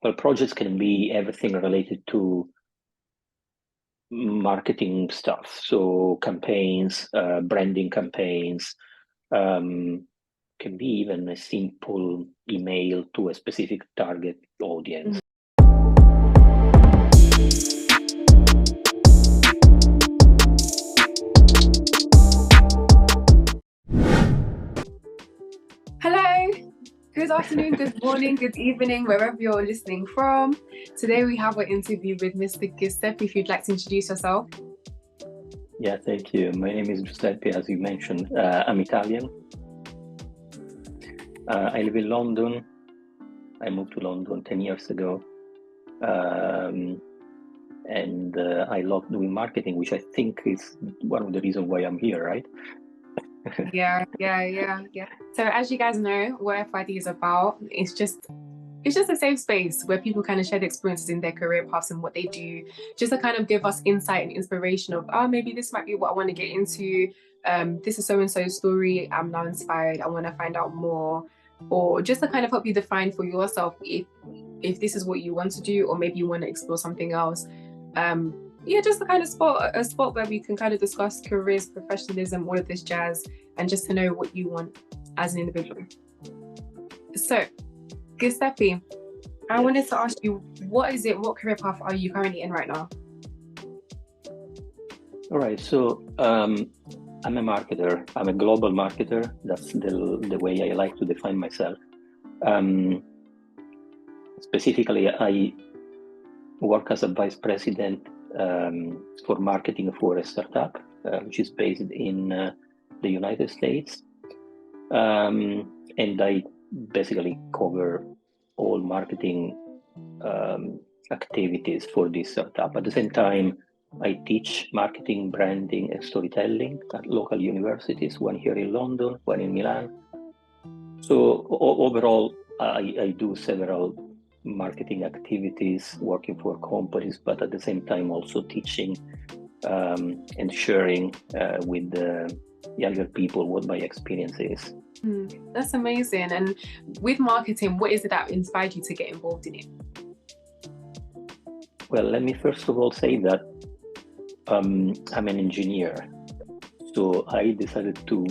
Well, projects can be everything related to marketing stuff. So campaigns, branding campaigns, um, can be even a simple email to a specific target audience. Hello, good afternoon, good morning, good evening, wherever you're listening from. Today we have an interview with Mr. Giuseppe. If you'd like to introduce yourself. Yeah, thank you. My name is Giuseppe, as you mentioned. I'm Italian. I live in London. I moved to London 10 years ago. And I love doing marketing, which I think is one of the reasons why I'm here, right? Yeah. So as you guys know, what FID is about, it's just a safe space where people kind of share the experiences in their career paths and what they do, just to kind of give us insight and inspiration of, oh, maybe this might be what I want to get into. This is so-and-so's story. I'm now inspired. I want to find out more. Or just to kind of help you define for yourself if this is what you want to do, or maybe you want to explore something else. Yeah, just the kind of spot where we can kind of discuss careers, professionalism, all of this jazz, and just to know what you want as an individual. So, Giuseppe, I wanted to ask you, what career path are you currently in right now? All right, so I'm a marketer. I'm a global marketer. That's the way I like to define myself. Specifically, I work as a vice president for marketing for a startup, which is based in the United States. And I basically cover all marketing activities for this startup. At the same time, I teach marketing, branding, and storytelling at local universities, one here in London, one in Milan. So overall, I do several marketing activities, working for companies, but at the same time also teaching and sharing with the younger people what my experience is. That's amazing. And with marketing, what is it that inspired you to get involved in it? Well, let me first of all say that I'm an engineer. So I decided to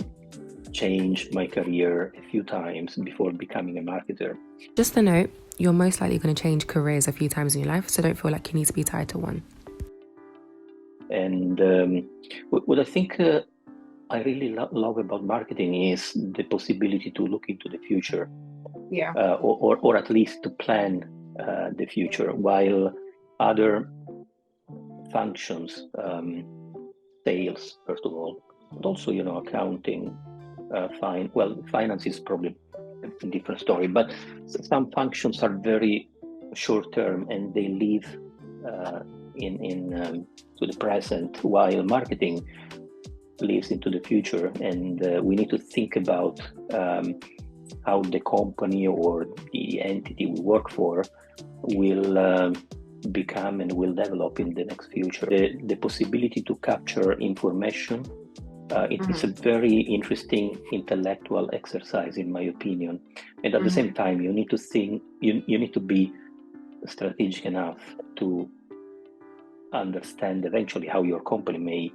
change my career a few times before becoming a marketer. Just a note, you're most likely going to change careers a few times in your life, so don't feel like you need to be tied to one. And what I think I really love about marketing is the possibility to look into the future, or at least to plan the future, while other functions, sales first of all, but also accounting, finance is probably a different story, but some functions are very short term and they live to the present, while marketing lives into the future, and we need to think about how the company or the entity we work for will become and will develop in the next future. The possibility to capture information, it's a very interesting intellectual exercise, in my opinion. And at the same time, you need to think, you need to be strategic enough to understand eventually how your company may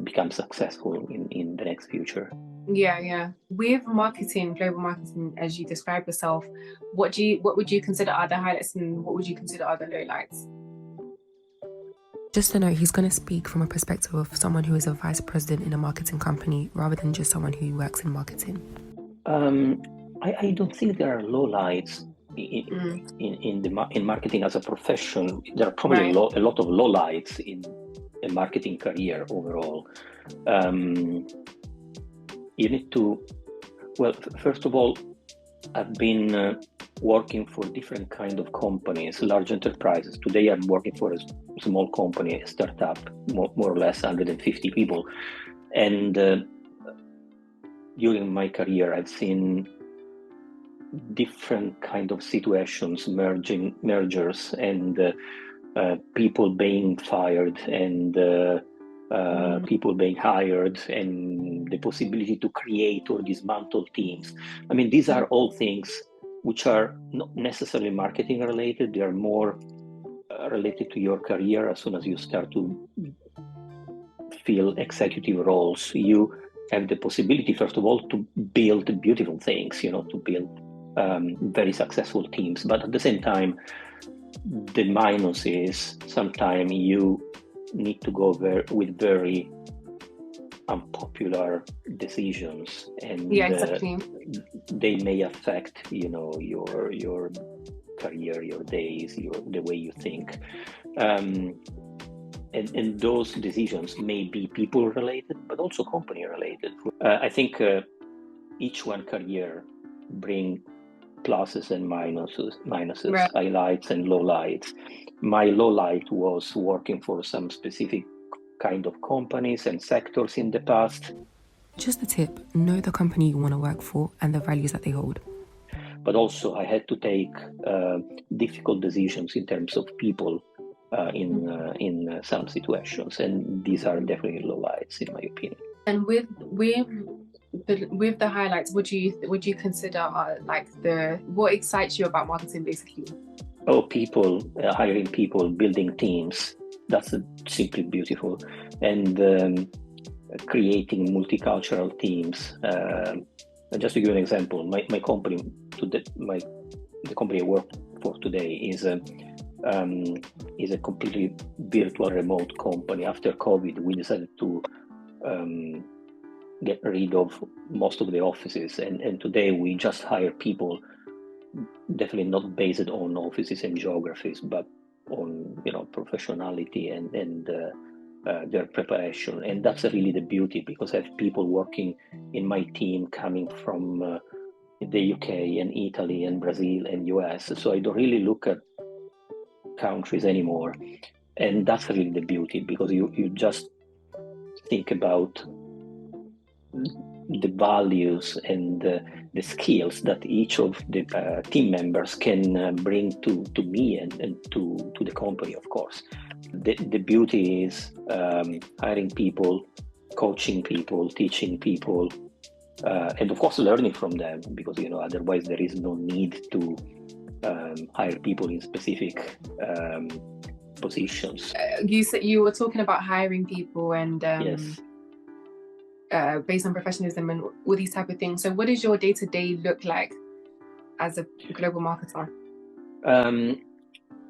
become successful in the next future. Yeah. With marketing, global marketing, as you describe yourself, what would you consider are the highlights and what would you consider are the lowlights? Just to note, he's going to speak from a perspective of someone who is a vice president in a marketing company rather than just someone who works in marketing. I don't think there are lowlights in marketing as a profession. There are probably a lot of lowlights in a marketing career overall. You need to, first of all, I've been working for different kind of companies, large enterprises. Today I'm working for a small company, a startup, more or less 150 people. And during my career, I've seen different kind of situations, mergers, and people being fired, and people being hired, and the possibility to create or dismantle teams. I mean, these are all things which are not necessarily marketing related. They are more related to your career. As soon as you start to fill executive roles, you have the possibility, first of all, to build beautiful things, to build very successful teams. But at the same time, the minus is sometimes you need to go with very unpopular decisions, and exactly. They may affect your career, your days, the way you think, and those decisions may be people related but also company related. I think each one career bring pluses and minuses, Right. highlights and lowlights. My lowlight was working for some specific kind of companies and sectors in the past. Just a tip, know the company you want to work for and the values that they hold. But also I had to take difficult decisions in terms of people in some situations, and these are definitely lowlights in my opinion. And with the highlights, would you consider what excites you about marketing basically? Oh, people, hiring people, building teams. That's simply beautiful. And creating multicultural teams. Just to give you an example, my company, the company I work for today is a completely virtual remote company. After COVID, we decided to get rid of most of the offices, and today we just hire people, definitely not based on offices and geographies, but on professionality and their preparation. And that's really the beauty, because I have people working in my team coming from the UK and Italy and Brazil and US, so I don't really look at countries anymore. And that's really the beauty, because you just think about the values and the skills that each of the team members can bring to me and to the company, of course. The beauty is hiring people, coaching people, teaching people, and of course learning from them, because otherwise there is no need to hire people in specific positions. You said you were talking about hiring people and yes. Based on professionalism and all these type of things. So what does your day-to-day look like as a global marketer?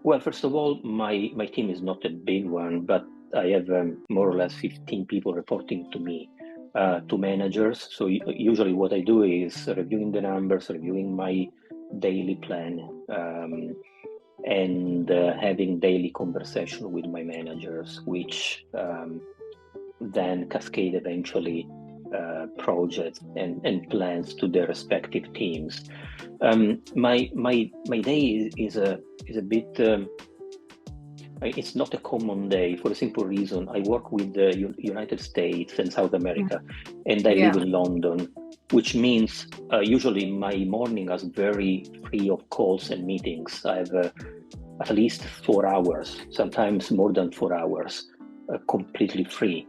Well, first of all, my team is not a big one, but I have more or less 15 people reporting to me, to managers. So usually what I do is reviewing the numbers, reviewing my daily plan, and having daily conversation with my managers, which then cascade eventually projects and plans to their respective teams. My day is a bit. It's not a common day, for a simple reason. I work with the United States and South America, and I live in London, which means usually my morning is very free of calls and meetings. I have at least 4 hours, sometimes more than 4 hours, completely free.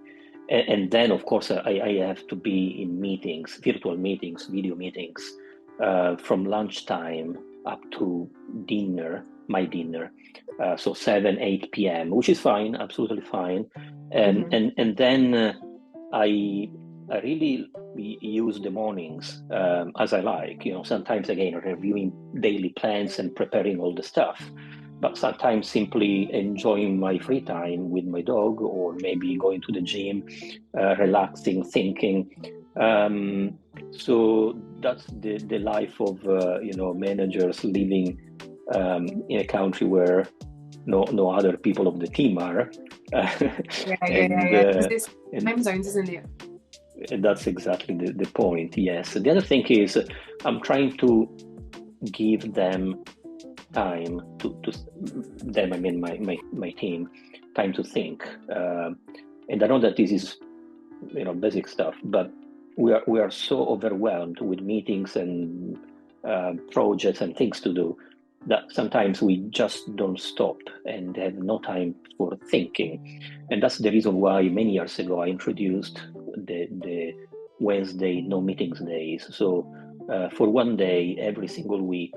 And then, of course, I have to be in meetings, virtual meetings, video meetings, from lunchtime up to dinner, my dinner. So 7, 8 p.m., which is fine, absolutely fine. And then I really use the mornings as I like. Sometimes, again, reviewing daily plans and preparing all the stuff, but sometimes simply enjoying my free time with my dog, or maybe going to the gym, relaxing, thinking. So that's the life of managers living in a country where no other people of the team are. It's time zones, isn't it? That's exactly the point. Yes. The other thing is, I'm trying to give them time to them. I mean, my team, time to think. And I know that this is basic stuff, but we are so overwhelmed with meetings and projects and things to do that sometimes we just don't stop and have no time for thinking. And that's the reason why many years ago I introduced the Wednesday no meetings days. So for one day every single week,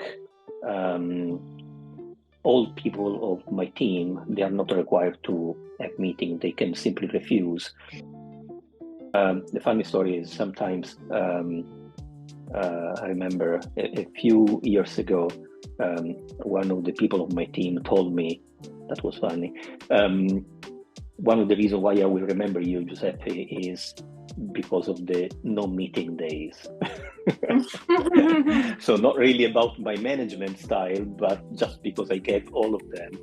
all people of my team, they are not required to have meeting. They can simply refuse. The funny story is sometimes I remember a few years ago, one of the people of my team told me, that was funny, one of the reasons why I will remember you, Giuseppe, is because of the no meeting days. So not really about my management style, but just because I gave all of them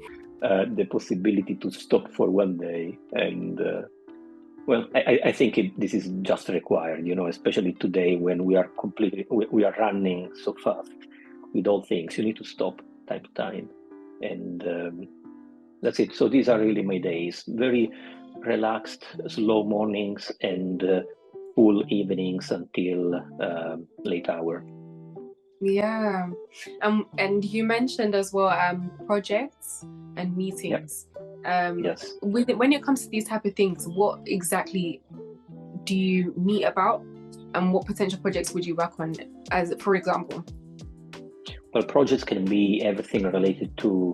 the possibility to stop for one day. And well, I think this is just required, especially today when we are running so fast with all things. You need to stop time to time, and that's it. So these are really my days. Very relaxed, slow mornings and full evenings until late hour. Yeah. And you mentioned as well projects and meetings. Yes. When it comes to these type of things, what exactly do you meet about, and what potential projects would you work on, as for example? Well, projects can be everything related to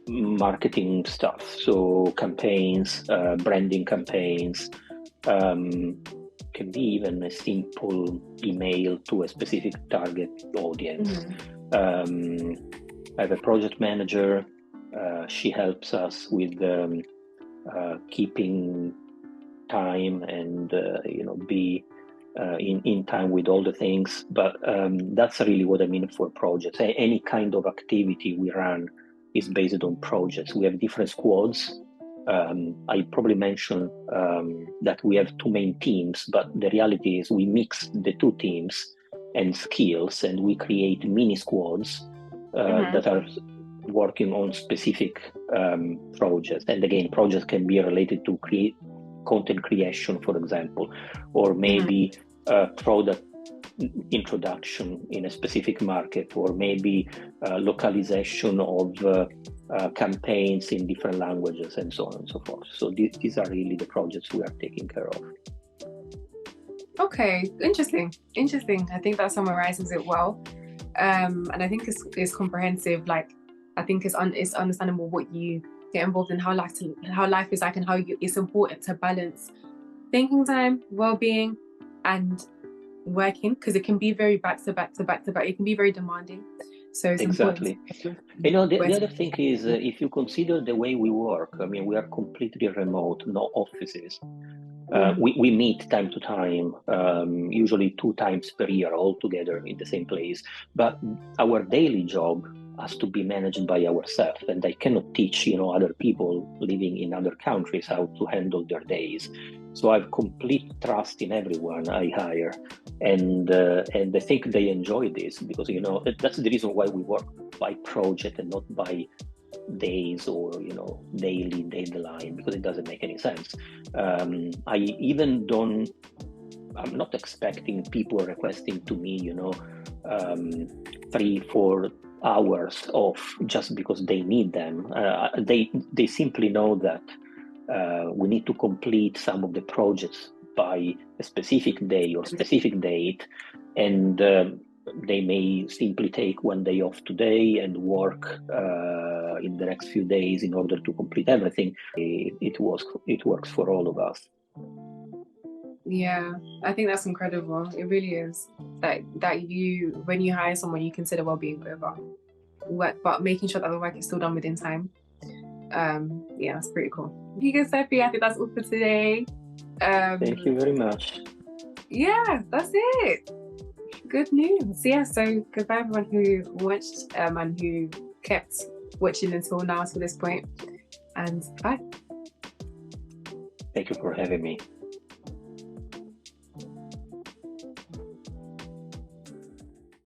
marketing stuff, so campaigns, branding campaigns, can be even a simple email to a specific target audience. I have a project manager. She helps us with keeping time and be in time with all the things. But that's really what I mean for projects. Any kind of activity we run is based on projects. We have different squads. I probably mentioned that we have two main teams, but the reality is we mix the two teams and skills, and we create mini squads that are working on specific projects. And again, projects can be related to content creation, for example, or maybe product introduction in a specific market, or maybe localization of campaigns in different languages, and so on and so forth. So these are really the projects we are taking care of. Okay, interesting. I think that summarizes it well, and I think it's comprehensive. Like, I think it's understandable what you get involved in, how life is like, and how it's important to balance thinking time, well-being, and working, because it can be very back to back. It can be very demanding. So it's exactly. The other thing is, if you consider the way we work, I mean, we are completely remote, no offices. We meet time to time, usually 2 times per year, all together in the same place. But our daily job has to be managed by ourselves, and I cannot teach other people living in other countries how to handle their days. So I have complete trust in everyone I hire, and I think they enjoy this, because that's the reason why we work by project and not by days or daily deadline, because it doesn't make any sense. I'm not expecting people requesting to me 3-4 hours off just because they need them. They simply know that we need to complete some of the projects by a specific day or specific date, and they may simply take one day off today and work in the next few days in order to complete everything. It works for all of us. Yeah, I think that's incredible. It really is. That you, when you hire someone, you consider well-being over work, but making sure that the work is still done within time. Yeah, that's pretty cool. You guys, Sophie, I think that's all for today. Thank you very much. Yeah, that's it. Good news. Yeah, so goodbye everyone who watched and who kept watching until now, to this point, and bye. Thank you for having me.